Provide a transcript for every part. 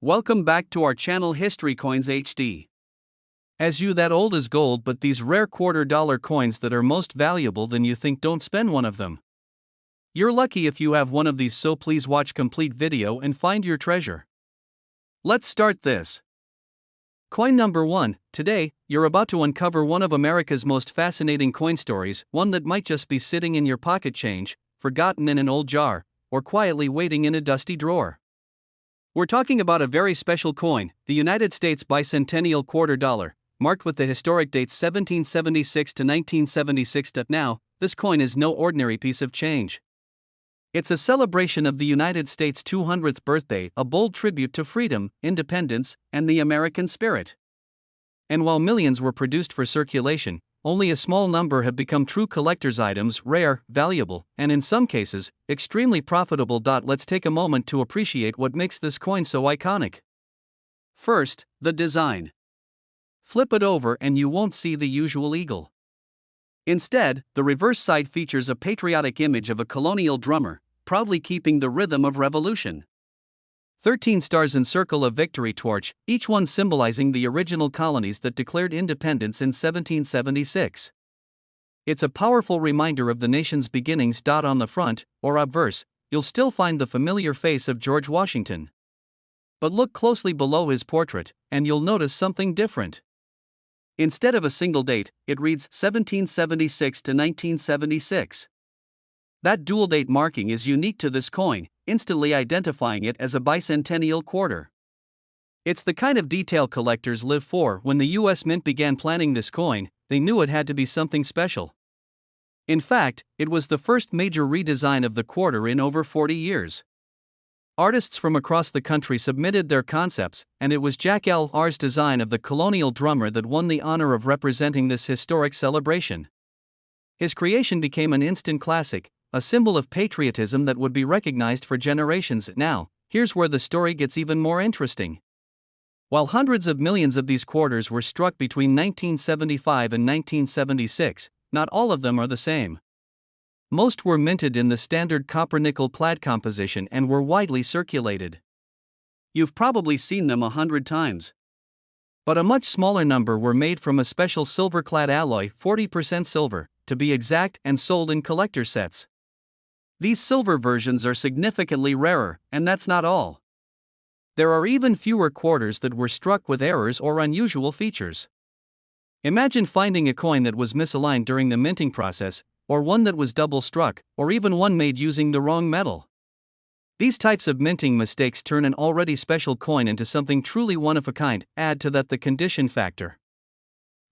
Welcome back to our channel History Coins HD. As you that old is gold, but these rare $quarter coins that are most valuable than you think, don't spend one of them. You're lucky if you have one of these, so please watch complete video and find your treasure. Let's start this. Coin number 1. Today, you're about to uncover one of America's most fascinating coin stories, one that might just be sitting in your pocket change, forgotten in an old jar, or quietly waiting in a dusty drawer. We're talking about a very special coin, the United States bicentennial $quarter, marked with the historic dates 1776 to 1976. Now, this coin is no ordinary piece of change. It's a celebration of the United States' 200th birthday, a bold tribute to freedom, independence, and the American spirit. And while millions were produced for circulation, only a small number have become true collector's items, rare, valuable, and in some cases, extremely profitable. Let's take a moment to appreciate what makes this coin so iconic. First, the design. Flip it over and you won't see the usual eagle. Instead, the reverse side features a patriotic image of a colonial drummer, proudly keeping the rhythm of revolution. 13 stars encircle a victory torch, each one symbolizing the original colonies that declared independence in 1776. It's a powerful reminder of the nation's beginnings. On the front, or obverse, you'll still find the familiar face of George Washington. But look closely below his portrait, and you'll notice something different. Instead of a single date, it reads 1776 to 1976. That dual date marking is unique to this coin, instantly identifying it as a bicentennial quarter. It's the kind of detail collectors live for. When the US Mint began planning this coin, they knew it had to be something special. In fact, it was the first major redesign of the quarter in over 40 years. Artists from across the country submitted their concepts, and it was Jack L. R's design of the colonial drummer that won the honor of representing this historic celebration. His creation became an instant classic, a symbol of patriotism that would be recognized for generations. Now, here's where the story gets even more interesting. While hundreds of millions of these quarters were struck between 1975 and 1976, not all of them are the same. Most were minted in the standard copper-nickel plaid composition and were widely circulated. You've probably seen them 100 times. But a much smaller number were made from a special silver-clad alloy, 40% silver, to be exact, and sold in collector sets. These silver versions are significantly rarer, and that's not all. There are even fewer quarters that were struck with errors or unusual features. Imagine finding a coin that was misaligned during the minting process, or one that was double struck, or even one made using the wrong metal. These types of minting mistakes turn an already special coin into something truly one of a kind. Add to that the condition factor.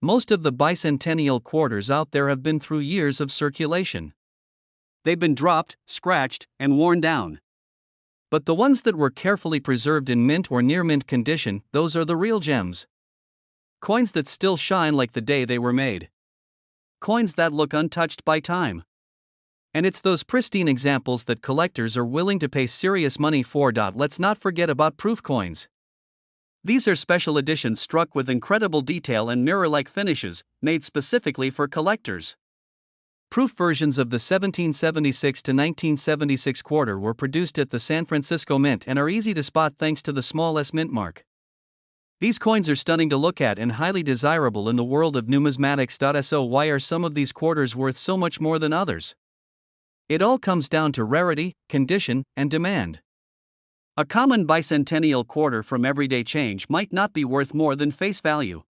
Most of the bicentennial quarters out there have been through years of circulation. They've been dropped, scratched, and worn down. But the ones that were carefully preserved in mint or near mint condition, those are the real gems. Coins that still shine like the day they were made. Coins that look untouched by time. And it's those pristine examples that collectors are willing to pay serious money for. Let's not forget about proof coins. These are special editions struck with incredible detail and mirror-like finishes, made specifically for collectors. Proof versions of the 1776 to 1976 quarter were produced at the San Francisco Mint and are easy to spot thanks to the small S mint mark. These coins are stunning to look at and highly desirable in the world of numismatics. So why are some of these quarters worth so much more than others? It all comes down to rarity, condition, and demand. A common bicentennial quarter from everyday change might not be worth more than face value.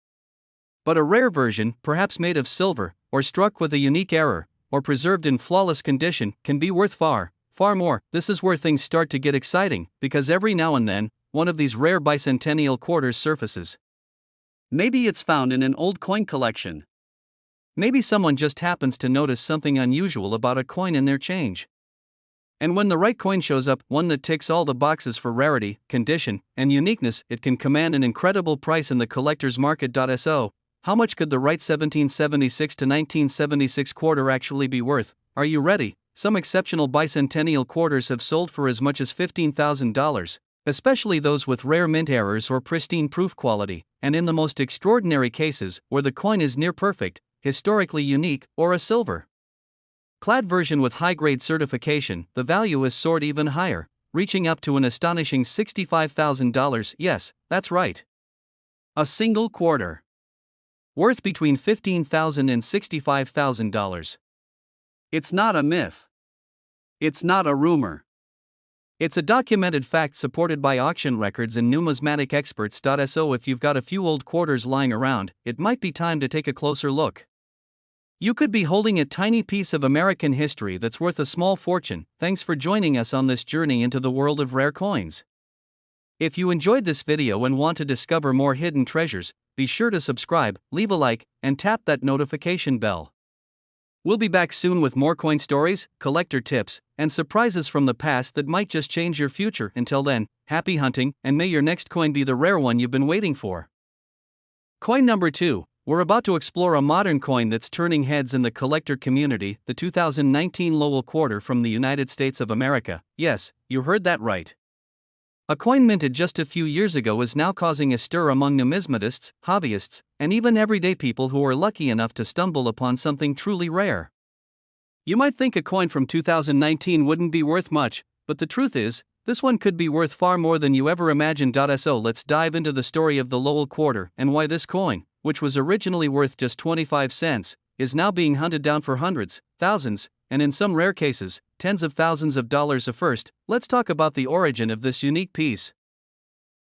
But a rare version, perhaps made of silver, or struck with a unique error, or preserved in flawless condition, can be worth far, far more. This is where things start to get exciting, because every now and then, one of these rare bicentennial quarters surfaces. Maybe it's found in an old coin collection. Maybe someone just happens to notice something unusual about a coin in their change. And when the right coin shows up, one that ticks all the boxes for rarity, condition, and uniqueness, it can command an incredible price in the collector's market. So, how much could the right 1776 to 1976 quarter actually be worth? Are you ready? Some exceptional bicentennial quarters have sold for as much as $15,000, especially those with rare mint errors or pristine proof quality, and in the most extraordinary cases, where the coin is near perfect, historically unique, or a silver clad version with high-grade certification, the value is soared even higher, reaching up to an astonishing $65,000. Yes, that's right. A single quarter. Worth between $15,000 and $65,000. It's not a myth. It's not a rumor. It's a documented fact supported by auction records and numismatic experts. So if you've got a few old quarters lying around, it might be time to take a closer look. You could be holding a tiny piece of American history that's worth a small fortune. Thanks for joining us on this journey into the world of rare coins. If you enjoyed this video and want to discover more hidden treasures, be sure to subscribe, leave a like, and tap that notification bell. We'll be back soon with more coin stories, collector tips, and surprises from the past that might just change your future. Until then, happy hunting, and may your next coin be the rare one you've been waiting for. Coin number 2. We're about to explore a modern coin that's turning heads in the collector community, the 2019 Lowell Quarter from the United States of America. Yes, you heard that right. A coin minted just a few years ago is now causing a stir among numismatists, hobbyists, and even everyday people who are lucky enough to stumble upon something truly rare. You might think a coin from 2019 wouldn't be worth much, but the truth is, this one could be worth far more than you ever imagined. So let's dive into the story of the Lowell Quarter and why this coin, which was originally worth just 25 cents, is now being hunted down for hundreds, thousands, and in some rare cases, tens of thousands of dollars. First, let's talk about the origin of this unique piece.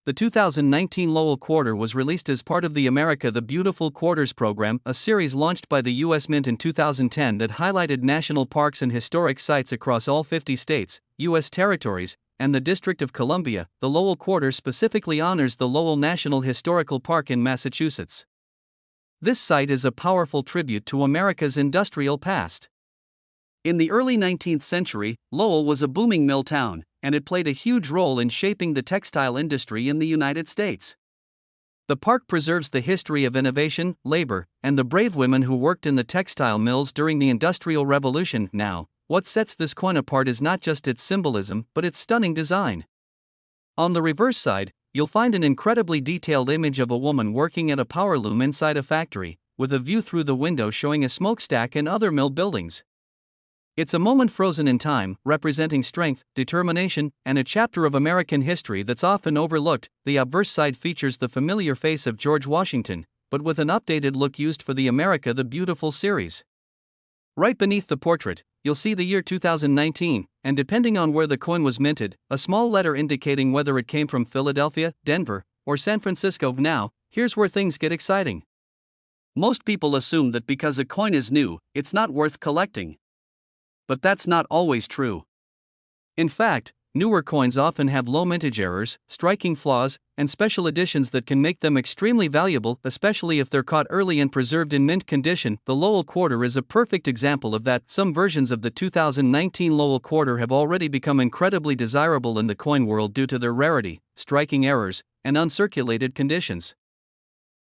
The 2019 Lowell Quarter was released as part of the America the Beautiful Quarters program, a series launched by the U.S. Mint in 2010 that highlighted national parks and historic sites across all 50 states, U.S. territories, and the District of Columbia. The Lowell Quarter specifically honors the Lowell National Historical Park in Massachusetts. This site is a powerful tribute to America's industrial past. In the early 19th century, Lowell was a booming mill town, and it played a huge role in shaping the textile industry in the United States. The park preserves the history of innovation, labor, and the brave women who worked in the textile mills during the Industrial Revolution. Now, what sets this coin apart is not just its symbolism, but its stunning design. On the reverse side, you'll find an incredibly detailed image of a woman working at a power loom inside a factory, with a view through the window showing a smokestack and other mill buildings. It's a moment frozen in time, representing strength, determination, and a chapter of American history that's often overlooked. The obverse side features the familiar face of George Washington, but with an updated look used for the America the Beautiful series. Right beneath the portrait, you'll see the year 2019, and depending on where the coin was minted, a small letter indicating whether it came from Philadelphia, Denver, or San Francisco. Now, here's where things get exciting. Most people assume that because a coin is new, it's not worth collecting. But that's not always true. In fact, newer coins often have low mintage errors, striking flaws, and special editions that can make them extremely valuable, especially if they're caught early and preserved in mint condition. The Lowell Quarter is a perfect example of that. Some versions of the 2019 Lowell Quarter have already become incredibly desirable in the coin world due to their rarity, striking errors, and uncirculated conditions.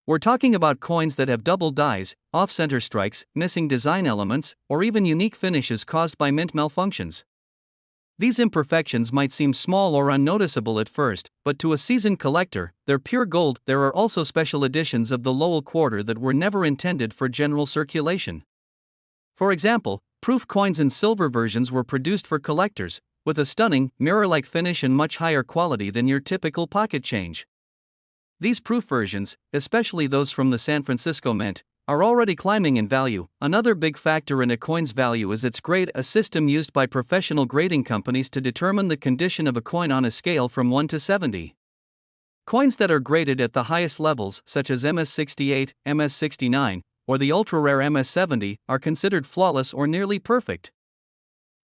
We're talking about coins that have double dies, off-center strikes, missing design elements, or even unique finishes caused by mint malfunctions. These imperfections might seem small or unnoticeable at first, but to a seasoned collector, they're pure gold. There are also special editions of the Lowell Quarter that were never intended for general circulation. For example, proof coins and silver versions were produced for collectors, with a stunning, mirror-like finish and much higher quality than your typical pocket change. These proof versions, especially those from the San Francisco Mint, are already climbing in value. Another big factor in a coin's value is its grade, a system used by professional grading companies to determine the condition of a coin on a scale from 1 to 70. Coins that are graded at the highest levels, such as MS68, MS69, or the ultra-rare MS70, are considered flawless or nearly perfect.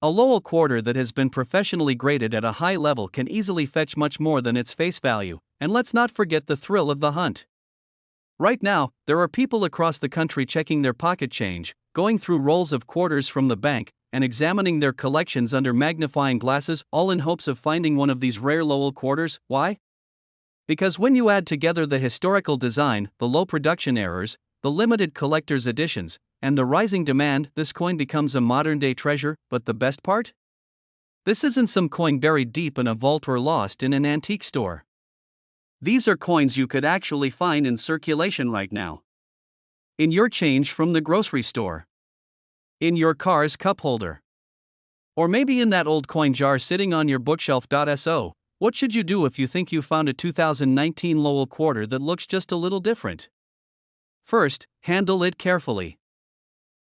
A Lowell Quarter that has been professionally graded at a high level can easily fetch much more than its face value, and let's not forget the thrill of the hunt. Right now, there are people across the country checking their pocket change, going through rolls of quarters from the bank, and examining their collections under magnifying glasses, all in hopes of finding one of these rare Lowell Quarters. Why? Because when you add together the historical design, the low production errors, the limited collector's editions, and the rising demand, this coin becomes a modern-day treasure. But the best part? This isn't some coin buried deep in a vault or lost in an antique store. These are coins you could actually find in circulation right now. In your change from the grocery store. In your car's cup holder. Or maybe in that old coin jar sitting on your bookshelf. So, what should you do if you think you found a 2019 Lowell quarter that looks just a little different? First, handle it carefully.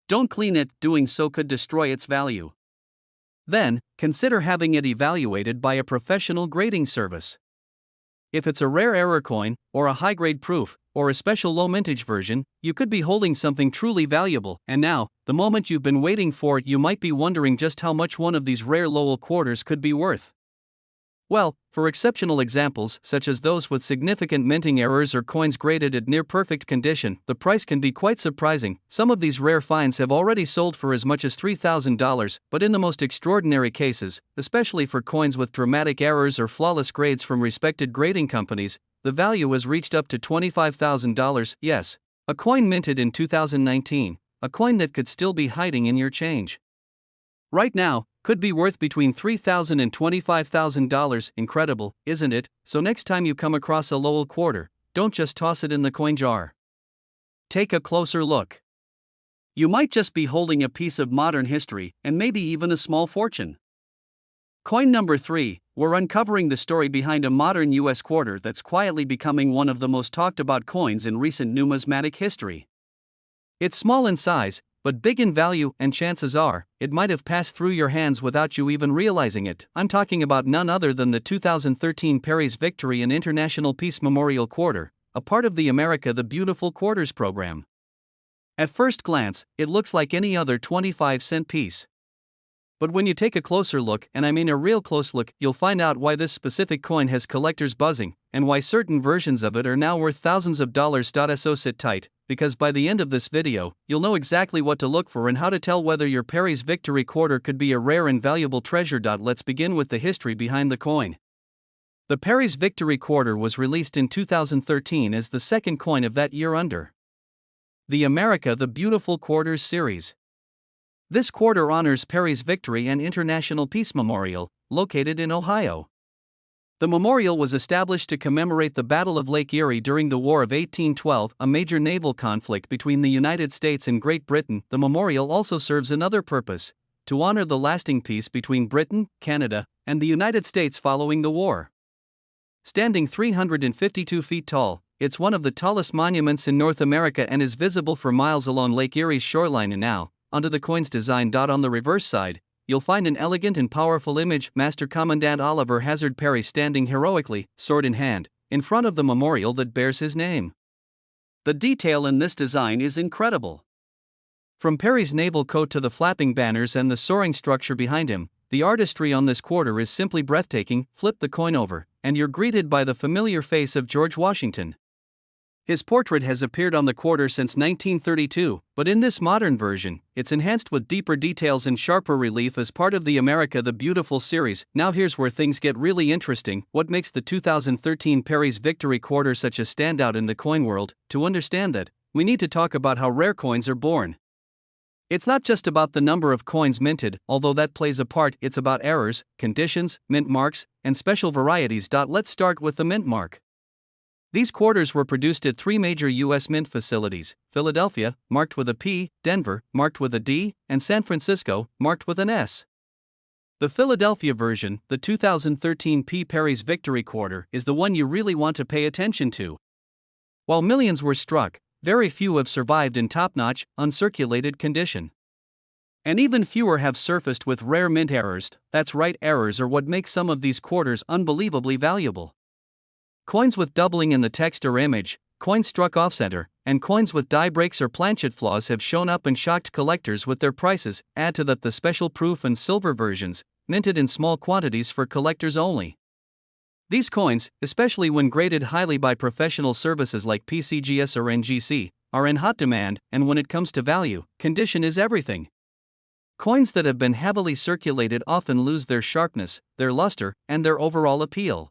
Don't clean it, doing so could destroy its value. Then, consider having it evaluated by a professional grading service. If it's a rare error coin, or a high-grade proof, or a special low-mintage version, you could be holding something truly valuable. And now, the moment you've been waiting for, you might be wondering just how much one of these rare Lowell quarters could be worth. Well, for exceptional examples, such as those with significant minting errors or coins graded at near-perfect condition, the price can be quite surprising. Some of these rare finds have already sold for as much as $3,000, but in the most extraordinary cases, especially for coins with dramatic errors or flawless grades from respected grading companies, the value has reached up to $25,000. Yes, a coin minted in 2019, a coin that could still be hiding in your change right now, could be worth between $3,000 and $25,000. Incredible, isn't it? So next time you come across a Lowell quarter, don't just toss it in the coin jar. Take a closer look. You might just be holding a piece of modern history, and maybe even a small fortune. Coin number 3, we're uncovering the story behind a modern US quarter that's quietly becoming one of the most talked about coins in recent numismatic history. It's small in size, but big in value, and chances are, it might have passed through your hands without you even realizing it. I'm talking about none other than the 2013 Perry's Victory and International Peace Memorial Quarter, a part of the America the Beautiful Quarters program. At first glance, it looks like any other 25-cent piece. But when you take a closer look, and I mean a real close look, you'll find out why this specific coin has collectors buzzing, and why certain versions of it are now worth thousands of dollars. So sit tight, because by the end of this video, you'll know exactly what to look for and how to tell whether your Perry's Victory quarter could be a rare and valuable treasure. Let's begin with the history behind the coin. The Perry's Victory quarter was released in 2013 as the second coin of that year under the America the Beautiful Quarters series. This quarter honors Perry's Victory and International Peace Memorial, located in Ohio. The memorial was established to commemorate the Battle of Lake Erie during the War of 1812, a major naval conflict between the United States and Great Britain. The memorial also serves another purpose: to honor the lasting peace between Britain, Canada, and the United States following the war. Standing 352 feet tall, it's one of the tallest monuments in North America and is visible for miles along Lake Erie's shoreline. And now, onto the coin's design. On the reverse side, you'll find an elegant and powerful image: Master Commandant Oliver Hazard Perry standing heroically, sword in hand, in front of the memorial that bears his name. The detail in this design is incredible. From Perry's naval coat to the flapping banners and the soaring structure behind him, the artistry on this quarter is simply breathtaking. Flip the coin over, and you're greeted by the familiar face of George Washington. His portrait has appeared on the quarter since 1932, but in this modern version, it's enhanced with deeper details and sharper relief as part of the America the Beautiful series. Now here's where things get really interesting. What makes the 2013 Perry's Victory quarter such a standout in the coin world? To understand that, we need to talk about how rare coins are born. It's not just about the number of coins minted, although that plays a part. It's about errors, conditions, mint marks, and special varieties. Let's start with the mint mark. These quarters were produced at 3 major U.S. mint facilities: Philadelphia, marked with a P, Denver, marked with a D, and San Francisco, marked with an S. The Philadelphia version, the 2013 P. Perry's Victory quarter, is the one you really want to pay attention to. While millions were struck, very few have survived in top-notch, uncirculated condition. And even fewer have surfaced with rare mint errors. That's right, errors are what make some of these quarters unbelievably valuable. Coins with doubling in the text or image, coins struck off-center, and coins with die breaks or planchet flaws have shown up and shocked collectors with their prices. Add to that the special proof and silver versions, minted in small quantities for collectors only. These coins, especially when graded highly by professional services like PCGS or NGC, are in hot demand, and when it comes to value, condition is everything. Coins that have been heavily circulated often lose their sharpness, their luster, and their overall appeal.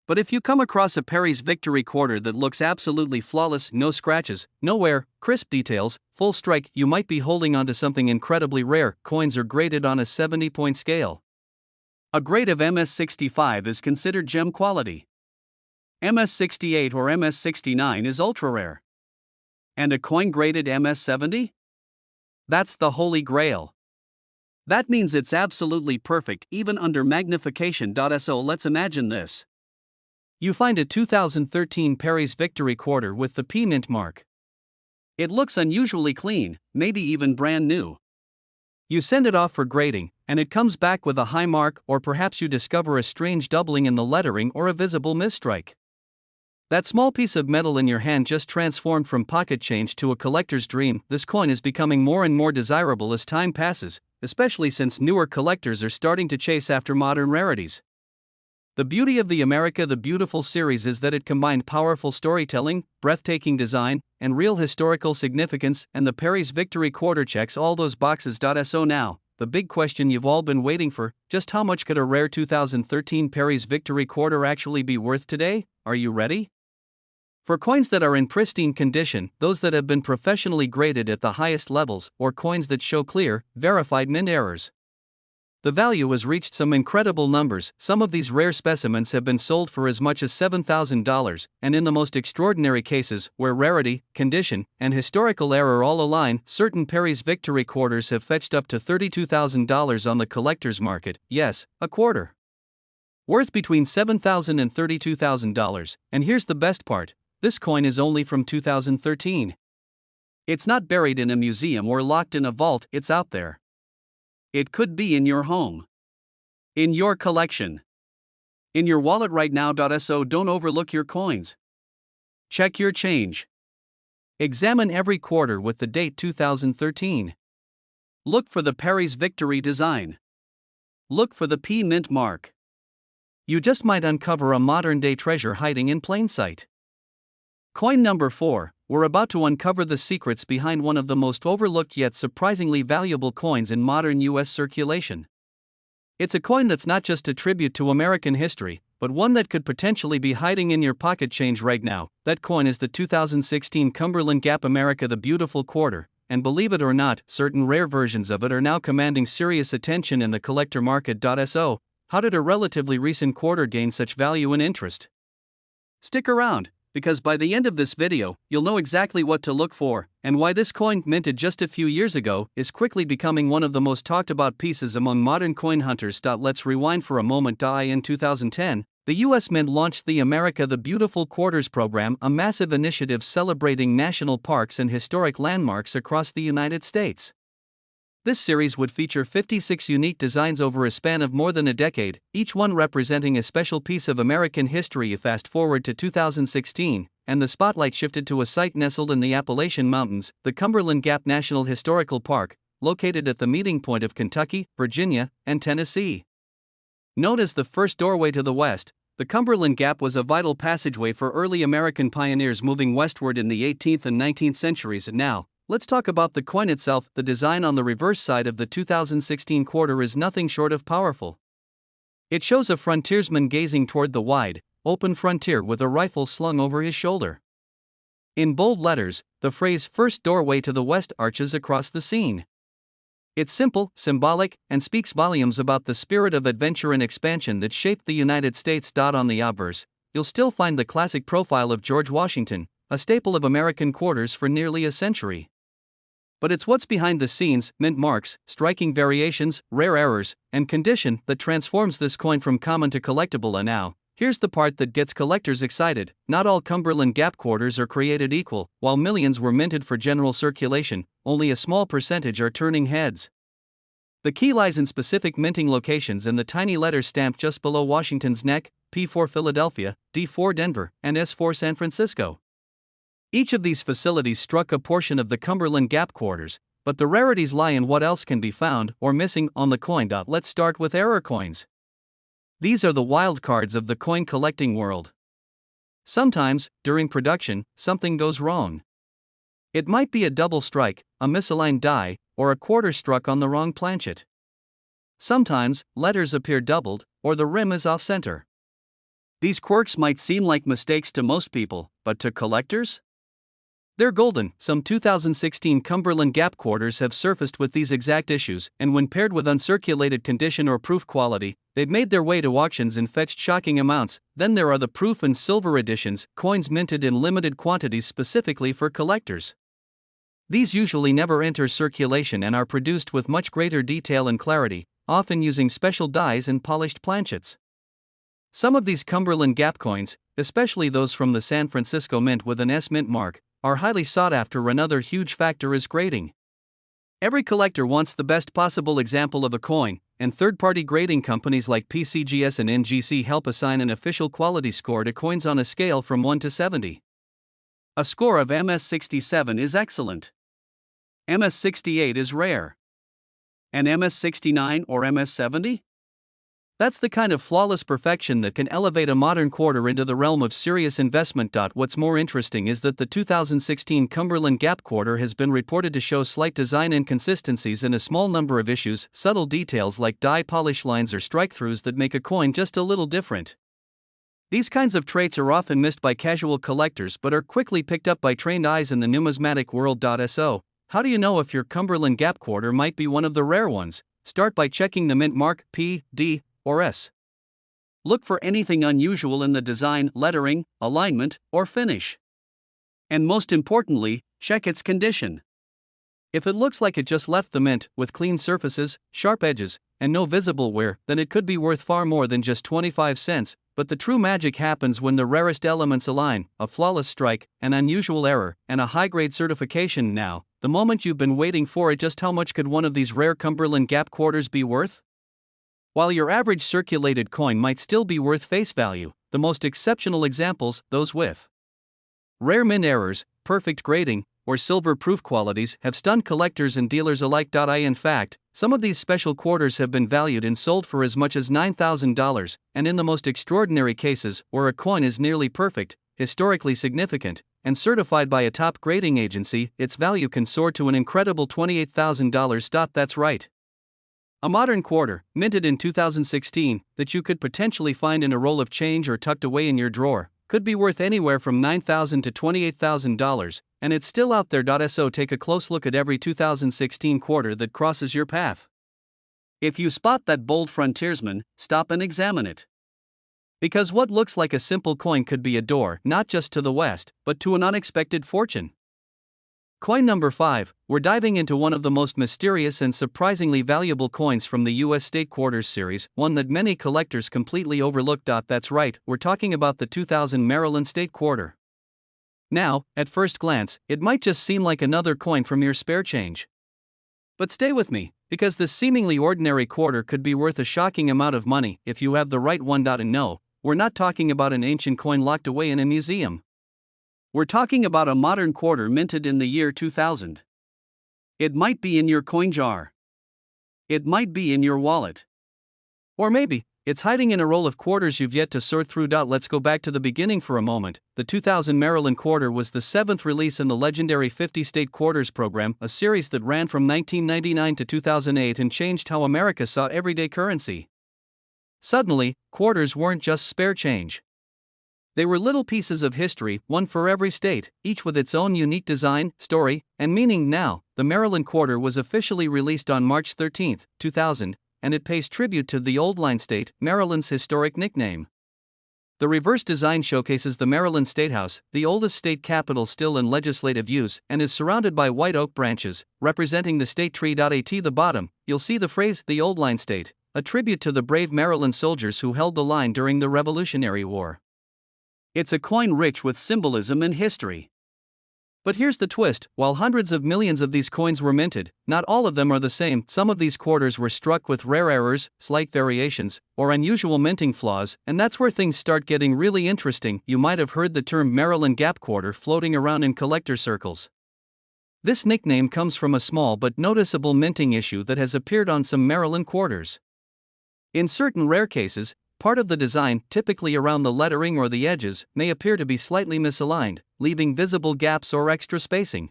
But if you come across a Perry's Victory quarter that looks absolutely flawless, no scratches, no wear, crisp details, full strike, you might be holding onto something incredibly rare. Coins are graded on a 70-point scale. A grade of MS65 is considered gem quality. MS68 or MS69 is ultra rare. And a coin graded MS70? That's the holy grail. That means it's absolutely perfect even under magnification. So let's imagine this. You find a 2013 Perry's Victory quarter with the P mint mark. It looks unusually clean, maybe even brand new. You send it off for grading, and it comes back with a high mark, or perhaps you discover a strange doubling in the lettering or a visible misstrike. That small piece of metal in your hand just transformed from pocket change to a collector's dream. This coin is becoming more and more desirable as time passes, especially since newer collectors are starting to chase after modern rarities. The beauty of the America the Beautiful series is that it combined powerful storytelling, breathtaking design, and real historical significance, and the Perry's Victory quarter checks all those boxes. So now, the big question you've all been waiting for: just how much could a rare 2013 Perry's Victory quarter actually be worth today? Are you ready? For coins that are in pristine condition, those that have been professionally graded at the highest levels, or coins that show clear, verified mint errors, the value has reached some incredible numbers. Some of these rare specimens have been sold for as much as $7,000, and in the most extraordinary cases, where rarity, condition, and historical error all align, certain Perry's Victory quarters have fetched up to $32,000 on the collector's market. Yes, a quarter worth between $7,000 and $32,000. And here's the best part: this coin is only from 2013. It's not buried in a museum or locked in a vault, it's out there. It could be in your home, in your collection, in your wallet right now. So don't overlook your coins. Check your change. Examine every quarter with the date 2013. Look for the Perry's Victory design. Look for the P mint mark. You just might uncover a modern-day treasure hiding in plain sight. Coin number 4. We're about to uncover the secrets behind one of the most overlooked yet surprisingly valuable coins in modern U.S. circulation. It's a coin that's not just a tribute to American history, but one that could potentially be hiding in your pocket change right now. That coin is the 2016 Cumberland Gap America the Beautiful quarter, and believe it or not, certain rare versions of it are now commanding serious attention in the collector market. So, how did a relatively recent quarter gain such value and interest? Stick around, because by the end of this video, you'll know exactly what to look for, and why this coin, minted just a few years ago, is quickly becoming one of the most talked about pieces among modern coin hunters. Let's rewind for a moment. In 2010, the U.S. Mint launched the America the Beautiful Quarters program, a massive initiative celebrating national parks and historic landmarks across the United States. This series would feature 56 unique designs over a span of more than a decade, each one representing a special piece of American history. Fast forward to 2016, and the spotlight shifted to a site nestled in the Appalachian Mountains, the Cumberland Gap National Historical Park, located at the meeting point of Kentucky, Virginia, and Tennessee. Known as the first doorway to the West, the Cumberland Gap was a vital passageway for early American pioneers moving westward in the 18th and 19th centuries. And now, let's talk about the coin itself. The design on the reverse side of the 2016 quarter is nothing short of powerful. It shows a frontiersman gazing toward the wide, open frontier with a rifle slung over his shoulder. In bold letters, the phrase "First Doorway to the West" arches across the scene. It's simple, symbolic, and speaks volumes about the spirit of adventure and expansion that shaped the United States. On the obverse, you'll still find the classic profile of George Washington, a staple of American quarters for nearly a century. But it's what's behind the scenes, mint marks, striking variations, rare errors, and condition that transforms this coin from common to collectible. And now, here's the part that gets collectors excited: not all Cumberland Gap quarters are created equal. While millions were minted for general circulation, only a small percentage are turning heads. The key lies in specific minting locations and the tiny letters stamped just below Washington's neck: P4 Philadelphia, D4 Denver, and S4 San Francisco. Each of these facilities struck a portion of the Cumberland Gap quarters, but the rarities lie in what else can be found or missing on the coin. Let's start with error coins. These are the wild cards of the coin collecting world. Sometimes, during production, something goes wrong. It might be a double strike, a misaligned die, or a quarter struck on the wrong planchet. Sometimes, letters appear doubled, or the rim is off-center. These quirks might seem like mistakes to most people, but to collectors? They're golden. Some 2016 Cumberland Gap quarters have surfaced with these exact issues, and when paired with uncirculated condition or proof quality, they've made their way to auctions and fetched shocking amounts. Then there are the proof and silver editions, coins minted in limited quantities specifically for collectors. These usually never enter circulation and are produced with much greater detail and clarity, often using special dyes and polished planchets. Some of these Cumberland Gap coins, especially those from the San Francisco Mint with an S mint mark, are highly sought after. Another huge factor is grading. Every collector wants the best possible example of a coin, and third-party grading companies like PCGS and NGC help assign an official quality score to coins on a scale from 1 to 70. A score of MS67 is excellent. MS68 is rare. And MS69 or MS70? That's the kind of flawless perfection that can elevate a modern quarter into the realm of serious investment. What's more interesting is that the 2016 Cumberland Gap quarter has been reported to show slight design inconsistencies in a small number of issues, subtle details like die polish lines or strike-throughs that make a coin just a little different. These kinds of traits are often missed by casual collectors but are quickly picked up by trained eyes in the numismatic world. So, how do you know if your Cumberland Gap quarter might be one of the rare ones? Start by checking the mint mark, P, D, or S. Look for anything unusual in the design, lettering, alignment, or finish. And most importantly, check its condition. If it looks like it just left the mint, with clean surfaces, sharp edges, and no visible wear, then it could be worth far more than just 25 cents, but the true magic happens when the rarest elements align: a flawless strike, an unusual error, and a high-grade certification. Now, the moment you've been waiting for it. Just how much could one of these rare Cumberland Gap quarters be worth? While your average circulated coin might still be worth face value, the most exceptional examples, those with rare mint errors, perfect grading, or silver-proof qualities, have stunned collectors and dealers alike. In fact, some of these special quarters have been valued and sold for as much as $9,000, and in the most extraordinary cases, where a coin is nearly perfect, historically significant, and certified by a top grading agency, its value can soar to an incredible $28,000. That's right. A modern quarter, minted in 2016, that you could potentially find in a roll of change or tucked away in your drawer, could be worth anywhere from $9,000 to $28,000, and it's still out there. So take a close look at every 2016 quarter that crosses your path. If you spot that bold frontiersman, stop and examine it. Because what looks like a simple coin could be a door not just to the West, but to an unexpected fortune. Coin number 5, we're diving into one of the most mysterious and surprisingly valuable coins from the U.S. State Quarters series, one that many collectors completely overlook. That's right, we're talking about the 2000 Maryland State Quarter. Now, at first glance, it might just seem like another coin from your spare change. But stay with me, because this seemingly ordinary quarter could be worth a shocking amount of money if you have the right one. And no, we're not talking about an ancient coin locked away in a museum. We're talking about a modern quarter minted in the year 2000. It might be in your coin jar. It might be in your wallet. Or maybe, it's hiding in a roll of quarters you've yet to sort through. Let's go back to the beginning for a moment. The 2000 Maryland quarter was the 7th release in the legendary 50 State Quarters program, a series that ran from 1999 to 2008 and changed how America saw everyday currency. Suddenly, quarters weren't just spare change. They were little pieces of history, one for every state, each with its own unique design, story, and meaning. Now, the Maryland quarter was officially released on March 13, 2000, and it pays tribute to the Old Line State, Maryland's historic nickname. The reverse design showcases the Maryland State House, the oldest state capitol still in legislative use, and is surrounded by white oak branches, representing the state tree. At the bottom, you'll see the phrase, the Old Line State, a tribute to the brave Maryland soldiers who held the line during the Revolutionary War. It's a coin rich with symbolism and history. But here's the twist: while hundreds of millions of these coins were minted, not all of them are the same. Some of these quarters were struck with rare errors, slight variations, or unusual minting flaws, and that's where things start getting really interesting. You might have heard the term Maryland Gap quarter floating around in collector circles. This nickname comes from a small but noticeable minting issue that has appeared on some Maryland quarters. In certain rare cases, part of the design, typically around the lettering or the edges, may appear to be slightly misaligned, leaving visible gaps or extra spacing.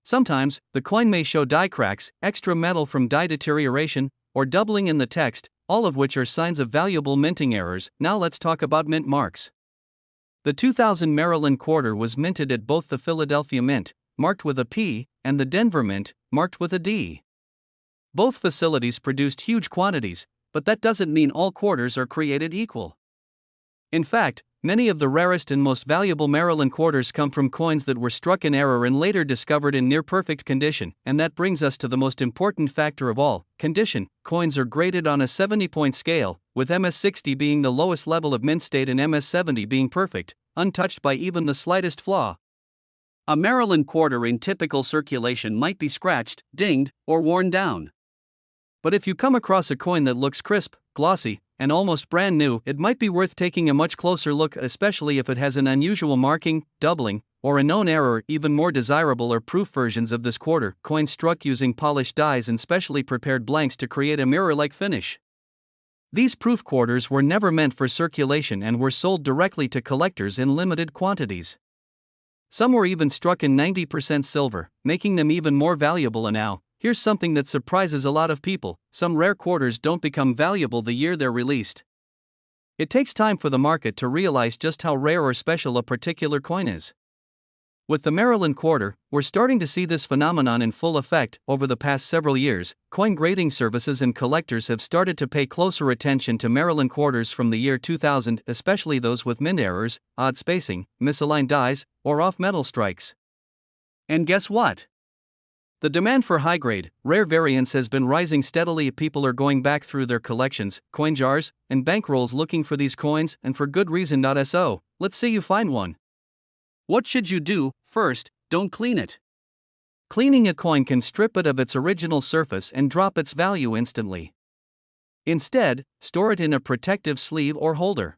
Sometimes, the coin may show die cracks, extra metal from die deterioration, or doubling in the text, all of which are signs of valuable minting errors. Now let's talk about mint marks. The 2000 Maryland quarter was minted at both the Philadelphia Mint, marked with a P, and the Denver Mint, marked with a D. Both facilities produced huge quantities, but that doesn't mean all quarters are created equal. In fact, Many of the rarest and most valuable Maryland quarters come from coins that were struck in error and later discovered in near-perfect condition, and that brings us to the most important factor of all, condition. Coins are graded on a 70-point scale, with MS60 being the lowest level of mint state and MS70 being perfect, untouched by even the slightest flaw. A Maryland quarter in typical circulation might be scratched, dinged, or worn down. But if you come across a coin that looks crisp, glossy, and almost brand new, it might be worth taking a much closer look, especially if it has an unusual marking, doubling, or a known error. Even more desirable are proof versions of this quarter, coins struck using polished dies and specially prepared blanks to create a mirror-like finish. These proof quarters were never meant for circulation and were sold directly to collectors in limited quantities. Some were even struck in 90% silver, making them even more valuable. And now, here's something that surprises a lot of people: some rare quarters don't become valuable the year they're released. It takes time for the market to realize just how rare or special a particular coin is. With the Maryland quarter, we're starting to see this phenomenon in full effect. Over the past several years, coin grading services and collectors have started to pay closer attention to Maryland quarters from the year 2000, especially those with mint errors, odd spacing, misaligned dies, or off-metal strikes. And guess what? The demand for high-grade, rare variants has been rising steadily. People are going back through their collections, coin jars, and bankrolls looking for these coins, and for good reason. So, let's say you find one. What should you do? First, don't clean it. Cleaning a coin can strip it of its original surface and drop its value instantly. Instead, store it in a protective sleeve or holder.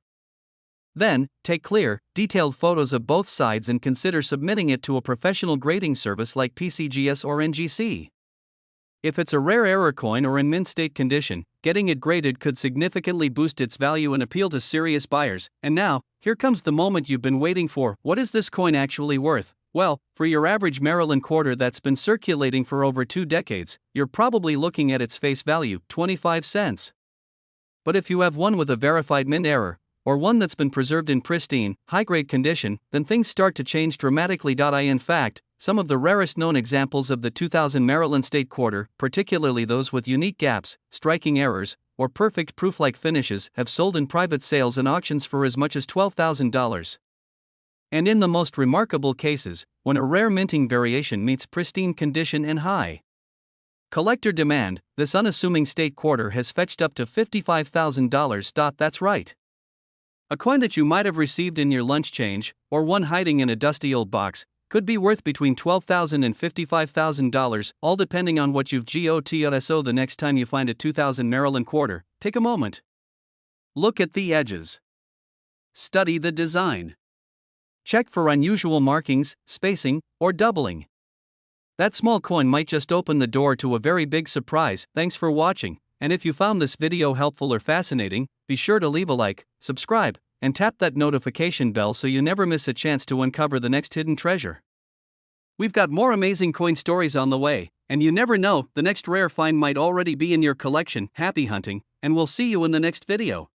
Then, take clear, detailed photos of both sides and consider submitting it to a professional grading service like PCGS or NGC. If it's a rare error coin or in mint state condition, getting it graded could significantly boost its value and appeal to serious buyers. And now, here comes the moment you've been waiting for. What is this coin actually worth? Well, for your average Maryland quarter that's been circulating for over 2 decades, you're probably looking at its face value, 25 cents. But if you have one with a verified mint error, or one that's been preserved in pristine, high-grade condition, then things start to change dramatically. In fact, some of the rarest known examples of the 2000 Maryland State Quarter, particularly those with unique gaps, striking errors, or perfect proof-like finishes, have sold in private sales and auctions for as much as $12,000. And in the most remarkable cases, when a rare minting variation meets pristine condition and high collector demand, this unassuming state quarter has fetched up to $55,000. That's right. A coin that you might have received in your lunch change, or one hiding in a dusty old box, could be worth between $12,000 and $55,000, all depending on what you've got. So the next time you find a 2000 Maryland quarter, take a moment. Look at the edges. Study the design. Check for unusual markings, spacing, or doubling. That small coin might just open the door to a very big surprise. Thanks for watching, and if you found this video helpful or fascinating, be sure to leave a like, subscribe, and tap that notification bell so you never miss a chance to uncover the next hidden treasure. We've got more amazing coin stories on the way, and you never know, the next rare find might already be in your collection. Happy hunting, and we'll see you in the next video.